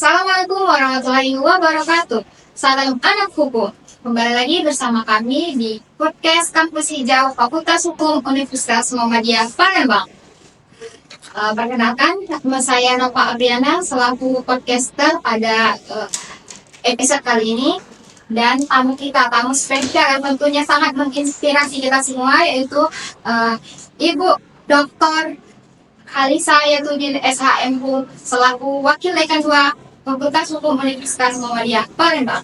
Assalamualaikum warahmatullahi wabarakatuh. Salam anak hukum. Kembali lagi bersama kami di podcast Kampus Hijau Fakultas Hukum Universitas Muhammadiyah Palembang. Perkenalkan, nama saya Nova Abriana selaku podcaster pada episode kali ini. Dan tamu spesial yang tentunya sangat menginspirasi kita semua, yaitu Ibu Dr. Halisa Yatudin SHMH selaku Wakil Dekan 2 Fakultas Hukum Universitas Muhammadiyah Palembang.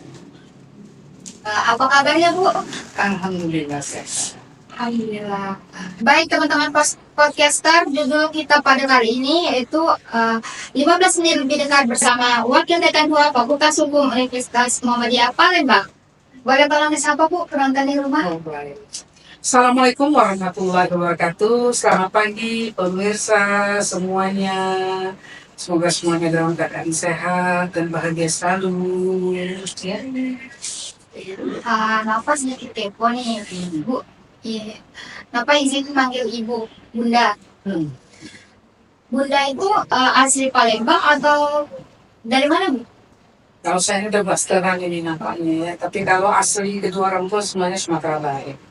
Apa kabarnya, Bu? Alhamdulillah sehat. Alhamdulillah. Baik teman-teman podcaster, judul kita pada kali ini yaitu 15 menit lebih dekat bersama Wakil Dekan 2 Fakultas Hukum Universitas Muhammadiyah Palembang. Boleh tolong disapa, Bu, penonton di rumah? Oh, baik. Assalamualaikum warahmatullahi wabarakatuh. Selamat pagi pemirsa semuanya. Semoga semuanya dalam keadaan sehat dan bahagia selalu. Ya. Nafas sedikit kepo nih, Bu. Iya. Napa izin manggil Ibu Bunda? Bunda itu asli Palembang atau dari mana, Bu? Kalau saya udah blasteran ini nampaknya ya. Tapi kalau asli kedua orang tua semuanya Sumatera Barat.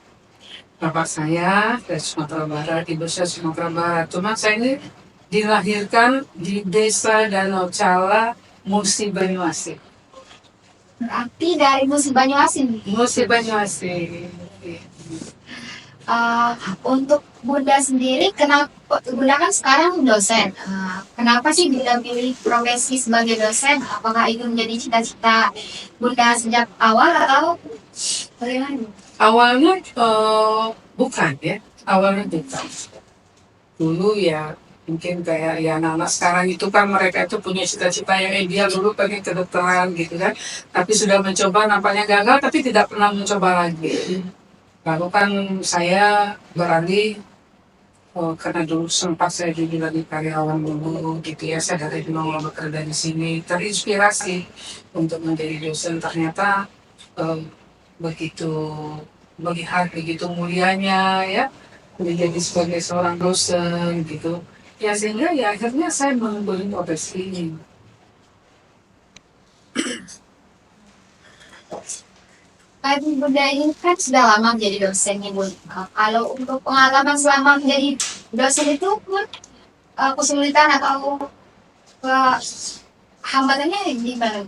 Bapak saya dari Sumatera Barat, ibu saya Sumatera Barat. Cuma saya ini dilahirkan di desa Danau Cala, Musi Banyuasin. Berarti dari Musi Banyuasin. Musi Banyuasin. Untuk Bunda sendiri, kenapa Bunda kan sekarang dosen? Kenapa sih Bunda pilih profesi sebagai dosen? Apakah itu menjadi cita-cita Bunda sejak awal atau bagaimana? Awalnya bukan ya, awalnya bukan. Dulu ya mungkin kayak ya anak-anak sekarang itu kan mereka itu punya cita-cita yang ideal, dulu pengen kedokteran gitu kan. Tapi sudah mencoba nampaknya gagal tapi tidak pernah mencoba lagi. Lalu kan saya beralih karena dulu sempat saya juga di karyawan dulu gitu ya, saya dari dulu mau bekerja di sini, terinspirasi untuk menjadi dosen. Ternyata begitu melihat begitu mulianya ya menjadi sebagai seorang dosen gitu ya, sehingga ya akhirnya saya mengambil profesi ini. Bunda ini kan sudah lama menjadi dosen nih, Bun. Kalau untuk pengalaman selama menjadi dosen itu, Bun, kesulitan atau hambatannya gimana?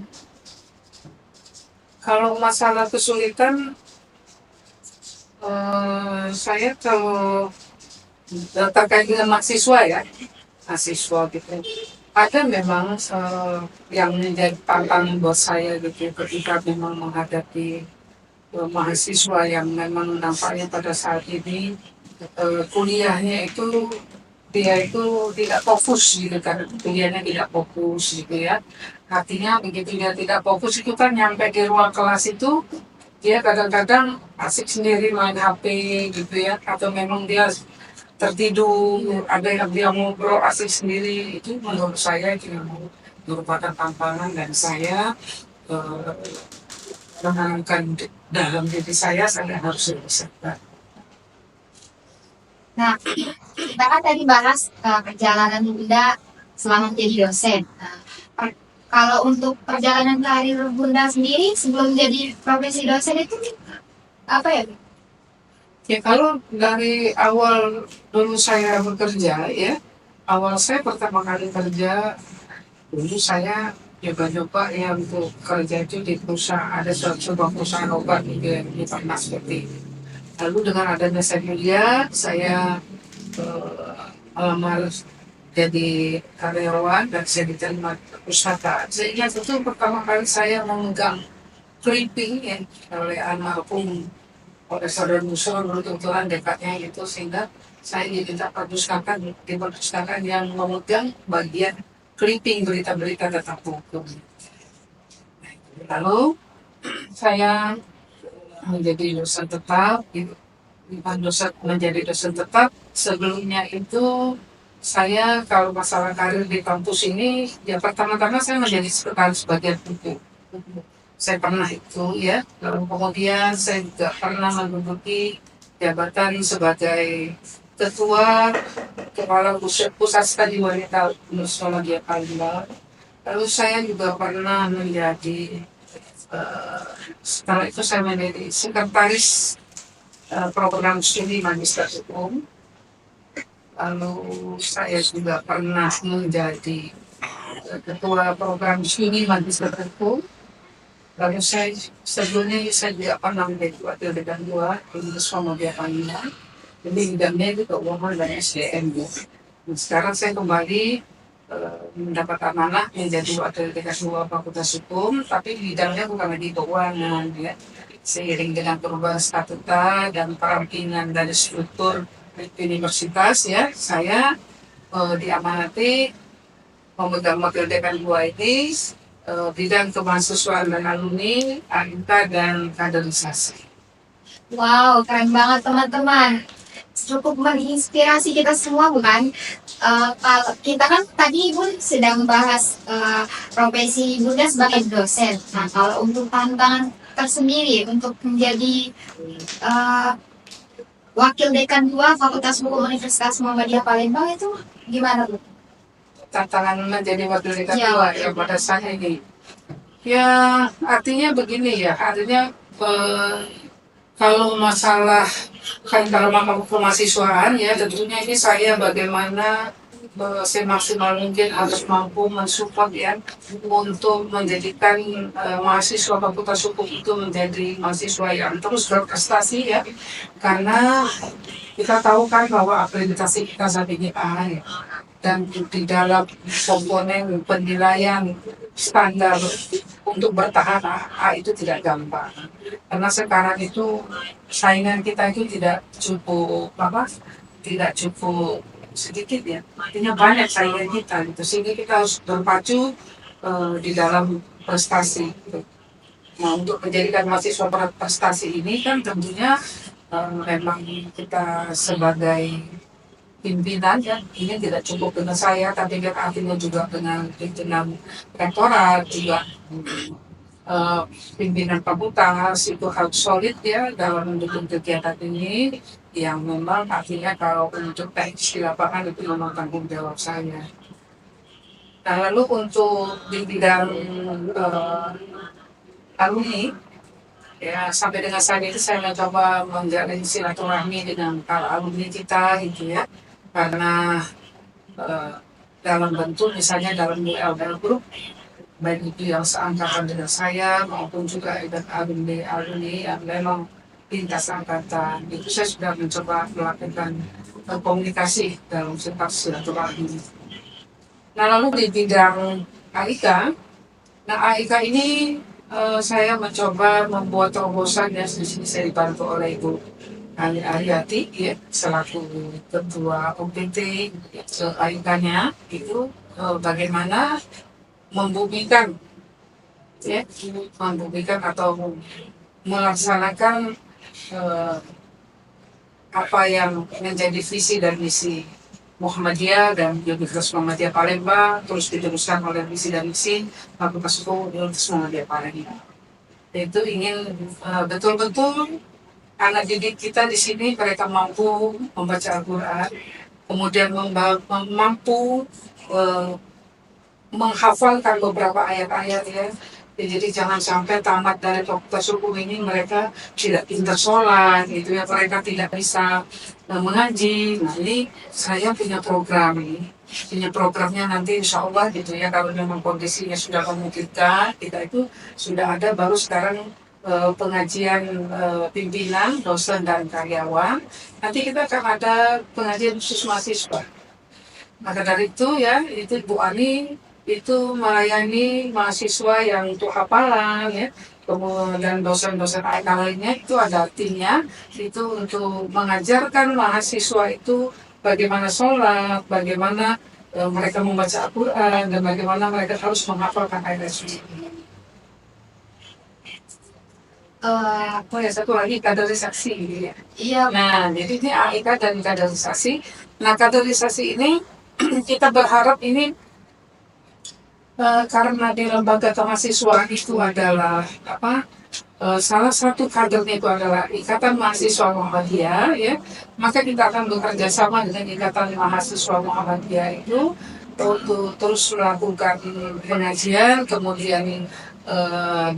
Kalau masalah kesulitan, saya kalau terkait dengan mahasiswa ya, mahasiswa gitu, ada memang yang menjadi tantangan buat saya gitu ketika memang menghadapi mahasiswa yang memang nampaknya pada saat ini kuliahnya itu dia itu tidak fokus gitu kan, kuliahnya tidak fokus gitu ya. Artinya begitu dia tidak fokus itu kan nyampe di ruang kelas itu dia kadang-kadang asik sendiri main HP gitu ya, atau memang dia tertidur, ada yang dia ngobrol asik sendiri. Itu menurut saya itu merupakan tantangan dan saya menanamkan dalam diri saya harus lebih sabar. Nah, kita kan tadi bahas perjalanan Bunda selama menjadi dosen. Kalau untuk perjalanan karir Bunda sendiri sebelum jadi profesi dosen itu apa ya? Ya kalau dari awal dulu saya bekerja ya, awal saya pertama kali kerja dulu saya coba-coba ya untuk kerja itu di perusahaan, ada sebuah perusahaan obat di farmasi. Lalu dengan adanya saya kuliah, saya melamar jadi karyawan dan saya diterima perusahaan. Sehingga itu pertama kali saya memegang clipping ya, oleh almarhum oleh saudara musuh kebetulan dekatnya itu, sehingga saya diminta perpustakaan di perpustakaan yang memegang bagian clipping berita-berita tentang hukum. Lalu saya menjadi dosen tetap, menjadi dosen tetap. Sebelumnya itu saya kalau masalah karir di kampus ini, ya pertama-tama saya menjadi sekretaris bagian hukum. Saya pernah itu ya, lalu kemudian saya juga pernah menduduki jabatan sebagai ketua kepala pusat studi wanita Muhammadiyah Palembang. Lalu saya juga pernah menjadi setelah itu saya menjadi sekretaris program studi Magister Hukum. Lalu saya juga pernah menjadi ketua program studi Magister Hukum. Lalu saya sebelumnya saya juga pernah menjadi wakil dekan 2 Universitas Muhammadiyah Palembang. Jadi bidangnya itu keuangan dan SDM. Nah, sekarang saya kembali mendapat amanah menjadi wakil dekan 2 Fakultas Hukum, tapi bidangnya bukan lagi keuangan ya. Seiring dengan perubahan statuta dan perampingan dari struktur universitas ya, saya diamanati memegang wakil dekan 2 ini bidang kemahasiswaan dan alumni, AIK dan kaderisasi. Wow, keren banget teman-teman. Cukup menginspirasi kita semua bukan? Kalau kita kan tadi Ibu sedang bahas profesi Bunda sebagai dosen. Nah, kalau untuk tantangan tersendiri untuk menjadi eh, wakil dekan 2 Fakultas Hukum Universitas Muhammadiyah Palembang itu gimana Bu? Tantangan menjadi wakil dekan Ya, 2 ya pada saya ini. Ya, artinya begini ya, artinya kalau masalah kalau kemahasiswaan ya tentunya ini saya bagaimana semaksimal mungkin harus mampu mensupport ya untuk menjadikan mahasiswa Fakultas Hukum itu menjadi mahasiswa yang terus berprestasi ya, karena kita tahu kan bahwa akreditasi kita saat ini A ya, dan di dalam komponen penilaian standar untuk bertahan A itu tidak gampang, karena sekarang itu saingan kita itu tidak cukup tidak cukup sedikit ya, artinya banyak saingan kita gitu, sehingga kita harus berpacu di dalam prestasi gitu. Nah, untuk menjadikan mahasiswa berprestasi ini kan tentunya memang kita sebagai pimpinan ya, ini tidak cukup dengan saya, tapi kan artinya juga dengan pimpinan rektorat juga, eh, pimpinan fakultas itu harus solid ya dalam mendukung kegiatan ini, yang memang artinya kalau untuk teknis di lapangan itu memang tanggung jawab saya. Nah, lalu untuk di bidang eh, alumni ya, sampai dengan saat itu saya mencoba menjalin silaturahmi dengan para alumni kita gitu ya, karena eh, dalam bentuk misalnya dalam ULL Group, baik itu yang seangkatan dengan saya maupun juga dengan alumni yang memang lintas angkatan, itu saya sudah mencoba melakukan komunikasi dalam sifat silaturahmi. Nah, lalu di bidang AIK, nah AIK ini saya mencoba membuat terobosan ya, di sini saya dibantu oleh Ibu Ali Ariati ya, selaku ketua OPT AIK-nya itu bagaimana membumikan ya, membumikan atau melaksanakan eh, apa yang menjadi visi dan misi Muhammadiyah dan Universitas Muhammadiyah Palembang, terus diteruskan oleh visi dan misi Fakultas Hukum Universitas Muhammadiyah Palembang. Yaitu ingin betul-betul anak didik kita di sini mereka mampu membaca Al-Quran, kemudian mampu eh, menghafalkan beberapa ayat-ayat ya. Jadi jangan sampai tamat dari fakultas hukum ini mereka tidak pintar sholat gitu ya, mereka tidak bisa mengaji. Nah, ini saya punya program ini, punya programnya nanti insya Allah gitu ya, kalau memang kondisinya sudah memungkinkan, kita itu sudah ada baru sekarang pengajian pimpinan, dosen dan karyawan. Nanti kita akan ada pengajian khusus mahasiswa. Maka dari itu ya, itu Bu Ani itu melayani mahasiswa yang untuk hafalan ya, kemudian dosen-dosen AIK lainnya itu ada timnya, itu untuk mengajarkan mahasiswa itu bagaimana sholat, bagaimana mereka membaca Al-Quran, dan bagaimana mereka harus menghafalkan ayat suci. Oh ya, satu lagi kaderisasi gitu ya. Iya, Nah, jadi ini AIK dan kaderisasi. Nah, kaderisasi ini kita berharap ini karena di lembaga kemahasiswaan itu adalah salah satu kadernya itu adalah Ikatan Mahasiswa Muhammadiyah ya, maka kita akan bekerja sama dengan Ikatan Mahasiswa Muhammadiyah itu untuk terus melakukan pengajian, kemudian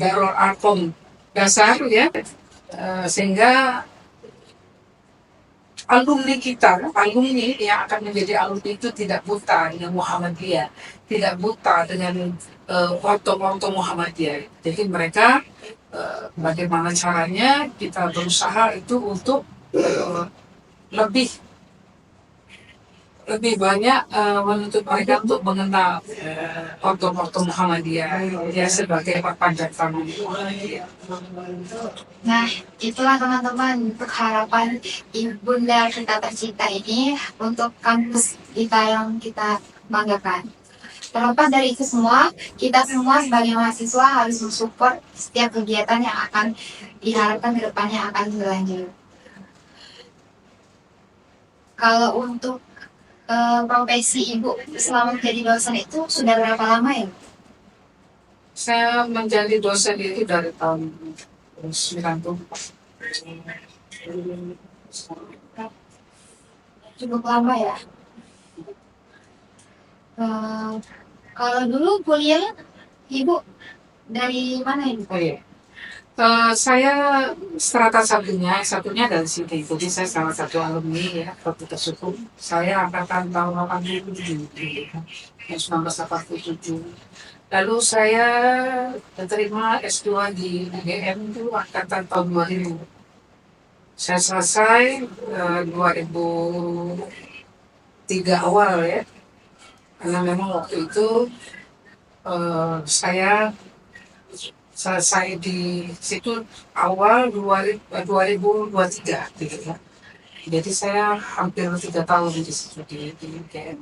Darul Arkom dasar ya. Sehingga alumni kita, alumni yang akan menjadi alumni itu tidak buta dengan Muhammadiyah, tidak buta dengan foto-foto Muhammadiyah. Jadi mereka bagaimana caranya kita berusaha itu untuk lebih lebih banyak menuntut mereka untuk mengenal foto-foto Muhammadiyah ya sebagai papanjatan Muhammadiyah. Nah, itulah teman-teman untuk harapan ibunda kita tercinta ini untuk kampus kita yang kita banggakan. Terlepas dari itu semua, kita semua sebagai mahasiswa harus mensupport setiap kegiatan yang akan diharapkan ke depannya akan berlanjut. Kalau untuk profesi ibu selama menjadi dosen itu sudah berapa lama ya? Saya menjadi dosen itu dari tahun 94. Cukup lama ya. Eh, kalau dulu kuliah ibu dari mana ibu? Oh iya. Saya strata satunya dari sini. Jadi saya salah satu alumni ya, Fakultas Hukum. Saya angkatan tahun 87, yang 1987. Lalu saya diterima S2 di UGM itu angkatan tahun 2000. Saya selesai 2003 awal ya. Karena memang waktu itu saya selesai di situ awal 2023 gitu ya. Jadi saya hampir 3 tahun di situ di UGM.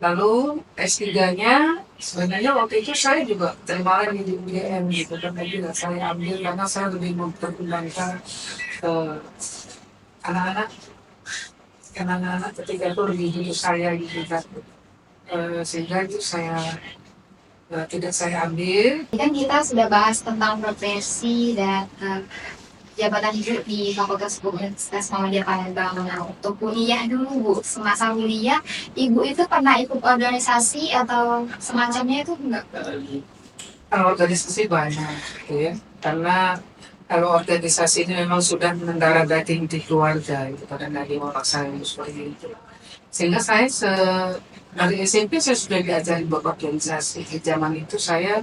Lalu S3-nya sebenarnya waktu itu saya juga terima lagi di UGM gitu, tapi juga saya ambil karena saya lebih mempertimbangkan anak-anak karena anak-anak ketika itu lebih dulu saya gitu kan. Sehingga itu saya tidak saya ambil. Kan kita sudah bahas tentang profesi dan jabatan ibu di Fakultas Hukum Universitas Muhammadiyah Palembang. Nah, untuk kuliah dulu Bu, semasa kuliah ibu itu pernah ikut organisasi atau semacamnya itu enggak? Kalau organisasi banyak gitu ya, karena kalau organisasi ini memang sudah mendarah daging di keluarga itu karena dari orang saya seperti itu. Sehingga saya dari SMP saya sudah diajari berorganisasi. Di zaman itu saya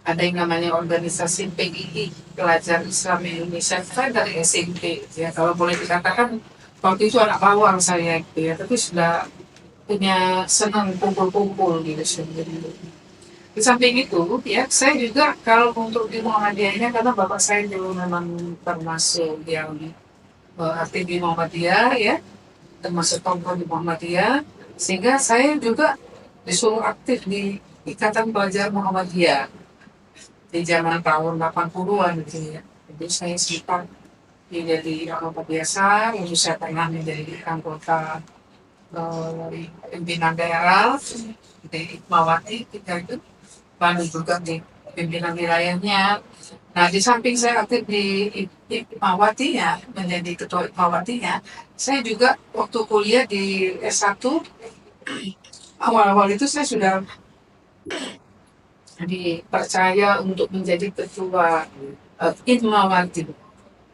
ada yang namanya organisasi PGI, Pelajar Islam Indonesia. Saya dari SMP ya, kalau boleh dikatakan waktu itu anak bawang saya gitu ya, tapi sudah punya senang kumpul-kumpul gitu sendiri. Di samping itu, ya saya juga kalau untuk di Muhammadiyahnya karena bapak saya dulu memang termasuk yang aktif di Muhammadiyah ya, termasuk tokoh di Muhammadiyah, sehingga saya juga disuruh aktif di Ikatan Pelajar Muhammadiyah di zaman tahun 80-an gitu ya. Jadi saya sempat menjadi anggota biasa, lalu saya pernah menjadi anggota pimpinan daerah di Hikmawati kita itu, lalu juga di pimpinan wilayahnya. Nah, di samping saya aktif di Hikmawatinya, menjadi ketua Hikmawatinya, saya juga waktu kuliah di S1, awal-awal itu saya sudah dipercaya untuk menjadi ketua Hikmawati.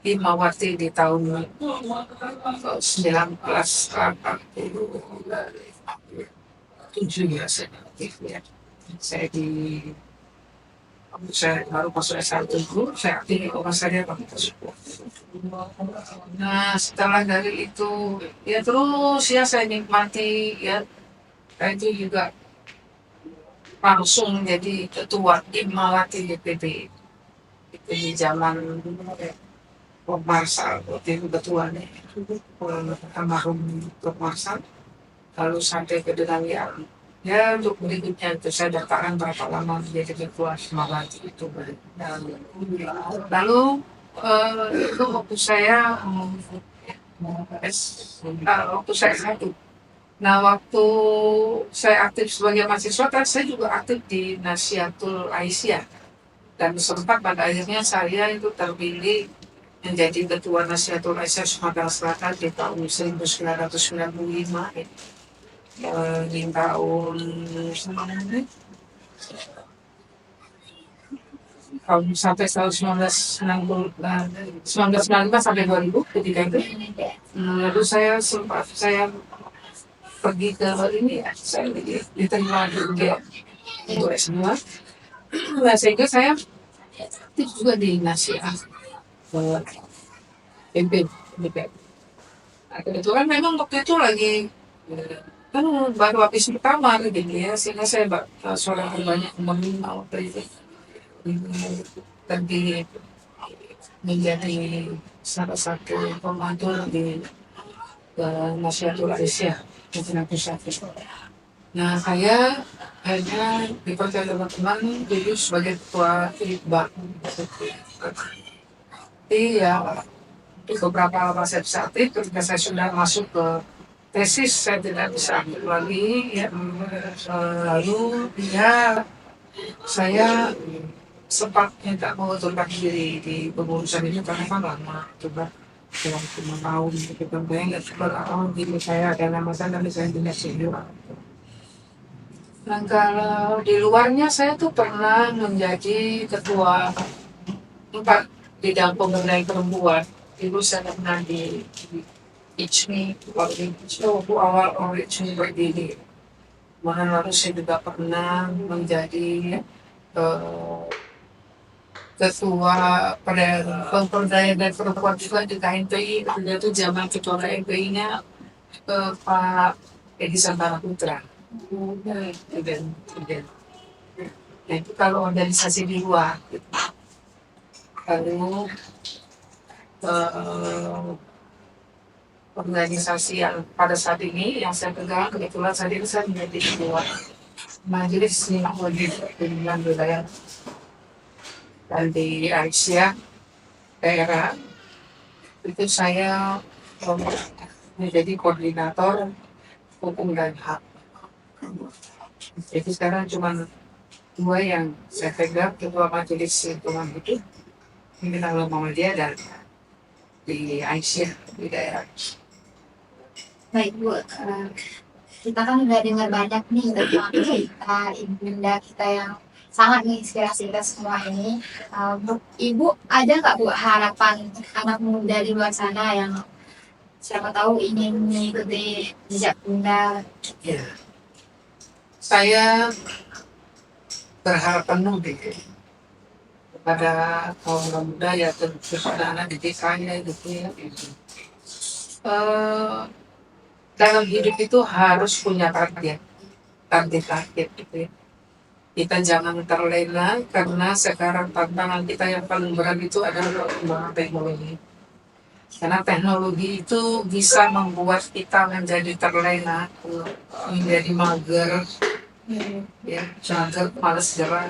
Hikmawati di tahun 1987 ya, saya aktif ya. Saya baru masuk S1 dulu, saya aktif di Komisariat Fakultas Hukum. Nah, setelah dari itu, ya terus ya saya nikmati ya, itu juga langsung menjadi ketua Hikmawati DPD. Itu di zaman Prof. Marsal, waktu itu ketuanya, almarhum Prof. Marsal. Lalu sampai ke dengan ya untuk berikutnya itu saya daftarkan berapa lama menjadi ketua Hikmawati itu. Lalu itu waktu saya waktu saya satu. Nah, waktu saya aktif sebagai mahasiswa kan saya juga aktif di Nasihatul Aisyah, dan sempat pada akhirnya saya itu terpilih menjadi ketua Nasihatul Aisyah Sumatera Selatan di tahun 1995. di tahun sampai tahun 1995 sampai 2000 ketika itu. Lalu saya pergi ke ini ya, saya diterima di untuk S2. Nah, sehingga saya itu juga di Nasiah pimpin BPM. Nah, kebetulan memang waktu itu lagi kan baru habis pertama gitu ya, sehingga saya seorang banyak menerima waktu itu terpilih menjadi salah satu pemandu di Nasyidul Aisyah Pimpinan Pusat. Nah, saya hanya dipercaya teman-teman dulu sebagai ketua IBA. Iya, beberapa lama saya bisa aktif ketika saya sudah masuk ke tesis saya tidak bisa aktif lagi ya. Lalu ya saya sempat minta mengundurkan diri di pengurusan itu karena kan lama coba dalam 5 tahun kita bayangkan tahun diri saya ada nama saya tapi saya tidak senior. Dan kalau di luarnya saya tuh pernah menjadi ketua 4 bidang pemberdayaan perempuan. Dulu saya pernah di ICMI, waktu awal ICMI berdiri. Mana lalu saya juga pernah menjadi ketua pada pemberdayaan dan perempuan juga di KNPI. Kemudian itu zaman ketua KNPI-nya Pak Edi Santara Putra. Nah, itu kalau organisasi di luar. Lalu organisasi yang pada saat ini yang saya pegang kebetulan saat ini saya menjadi ketua Majelis Sinahudi Pemilihan Wilayah dan di Aisyah daerah itu saya menjadi koordinator hukum dan hak. Jadi sekarang cuma 2 yang saya pegang, ketua Majelis Lingkungan Hidup Pimpinan Muhammadiyah dan di Aisyah di daerah. Baik Bu, kita kan udah dengar banyak nih tentang kita, ibunda kita yang sangat menginspirasi kita semua ini. Ibu ada nggak Bu harapan anak muda di luar sana yang siapa tahu ingin mengikuti jejak bunda? Ya. Saya berharap penuh kepada kaum muda ya kepada anak didik saya gitu ya. Dalam hidup itu harus punya target gitu ya. Kita jangan terlena karena sekarang tantangan kita yang paling berat itu adalah perkembangan teknologi. Karena teknologi itu bisa membuat kita menjadi terlena, menjadi mager, ya, mager, malas gerak,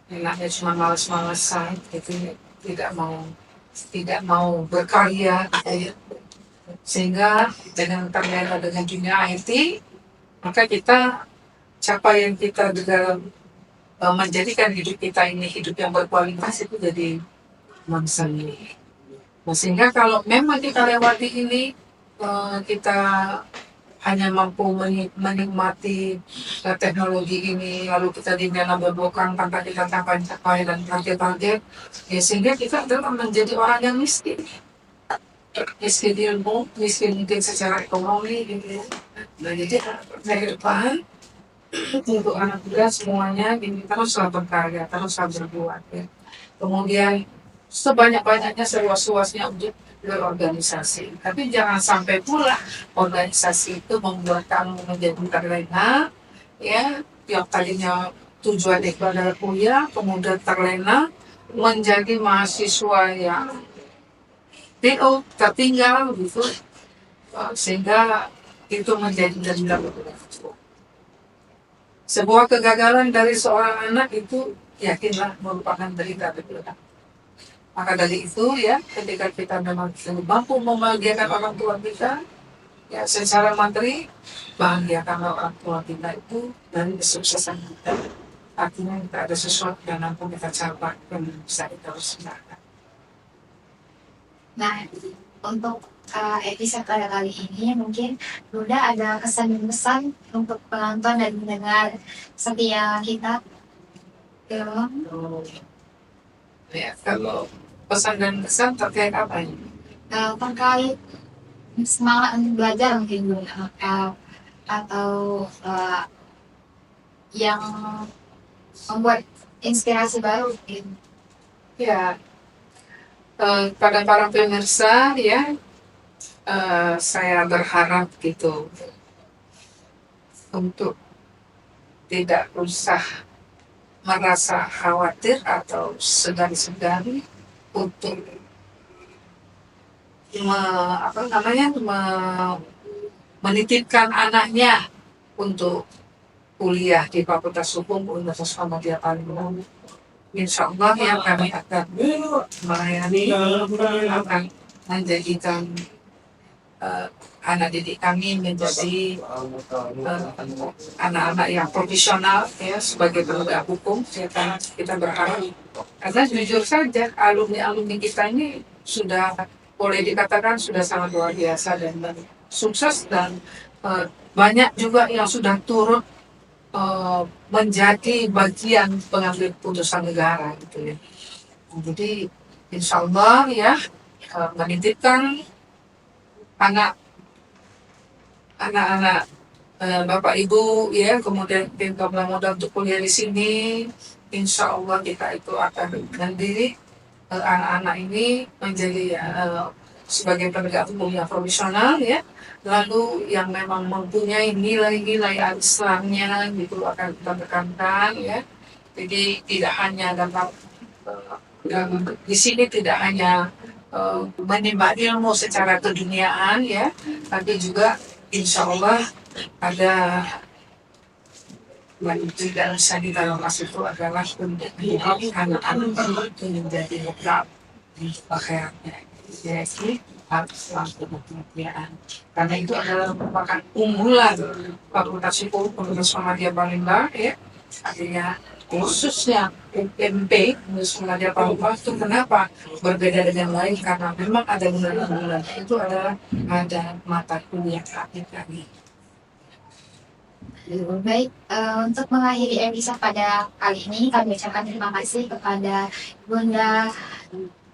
enaknya cuma malas-malasan, gitu, tidak mau berkarya, gitu ya. Sehingga dengan terlena dengan dunia IT, maka kita capaian kita di dalam menjadikan hidup kita ini hidup yang berkualitas itu jadi mangsanya. Nah, sehingga kalau memang kita lewati ini kita hanya mampu menikmati teknologi ini lalu kita dinyala berbokang tanpa kita capai dan target-target ya sehingga kita adalah menjadi orang yang miskin ilmu, miskin mungkin secara ekonomi gitu ya. Nah, jadi ke depan untuk anak muda semuanya ini teruslah berkarya, teruslah berbuat ya. Kemudian sebanyak-banyaknya seluas-luasnya untuk berorganisasi. Tapi jangan sampai pula organisasi itu membuat kamu menjadi terlena, ya, yang tadinya tujuan itu adalah kuliah, kemudian terlena menjadi mahasiswa yang tertinggal gitu, sehingga itu menjadi dendam. Sebuah kegagalan dari seorang anak itu yakinlah merupakan derita betul-betul. Maka dari itu ya, ketika kita memang mampu membahagiakan orang tua kita, ya secara materi, bahagiakan orang tua kita itu dari kesuksesan kita. Artinya kita ada sesuatu yang mampu kita capai dan bisa kita usahakan. Nah, untuk episode pada kali ini mungkin Bunda ada kesan dan pesan untuk penonton dan pendengar setia kita. Ya, Ya, kalau pesan dan kesan terkait apa ini? terkait semangat untuk belajar mungkin Bunda, atau yang membuat inspirasi baru mungkin. Ya, pada para pemirsa ya, saya berharap gitu untuk tidak usah merasa khawatir atau segan-segan untuk menitipkan anaknya untuk kuliah di Fakultas Hukum Universitas Muhammadiyah Palembang. Insya Allah yang kami akan melayani, akan menjadikan anak didik kami menjadi anak-anak yang profesional ya sebagai penegak hukum. Kita berharap, karena jujur saja alumni kita ini sudah boleh dikatakan sudah sangat luar biasa dan sukses, dan banyak juga yang sudah turut menjadi bagian pengambil putusan negara gitu ya. Jadi insya Allah ya, menitipkan anak-anak Bapak Ibu ya, kemudian tim gabungan modal untuk kuliah di sini, insya Allah kita itu akan mendidik anak-anak ini menjadi sebagai penegak hukum yang profesional ya, lalu yang memang mempunyai nilai-nilai Islamnya gitu akan kita tekankan ya. Jadi tidak hanya dalam di sini tidak hanya menimba ilmu secara keduniaan ya, tapi juga insya Allah ada wajib dalam sani dalam masuk itu adalah untuk mendidik anak-anak itu menjadi mukab di akhiratnya. Jadi harus mampu kematian. Karena itu adalah merupakan unggulan Fakultas Hukum Universitas Muhammadiyah Palembang ya. Artinya khususnya UMP Universitas Muhammadiyah Palembang itu kenapa berbeda dengan lain, karena memang ada unggulan itu adalah ada mata kuliah akhir kami. Baik, untuk mengakhiri episode pada kali ini kami ucapkan terima kasih kepada Bunda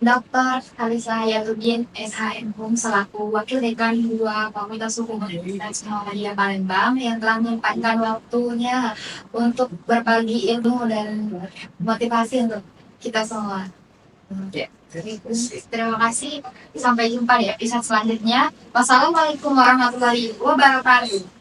Dr. Kalisa Hayatuddin SHM selaku Wakil Dekan 2 Fakultas Hukum Universitas Muhammadiyah Palembang yang telah menyempatkan waktunya untuk berbagi ilmu dan motivasi untuk kita semua. Ya, Terima kasih. Sampai jumpa di episode selanjutnya. Wassalamualaikum warahmatullahi wabarakatuh.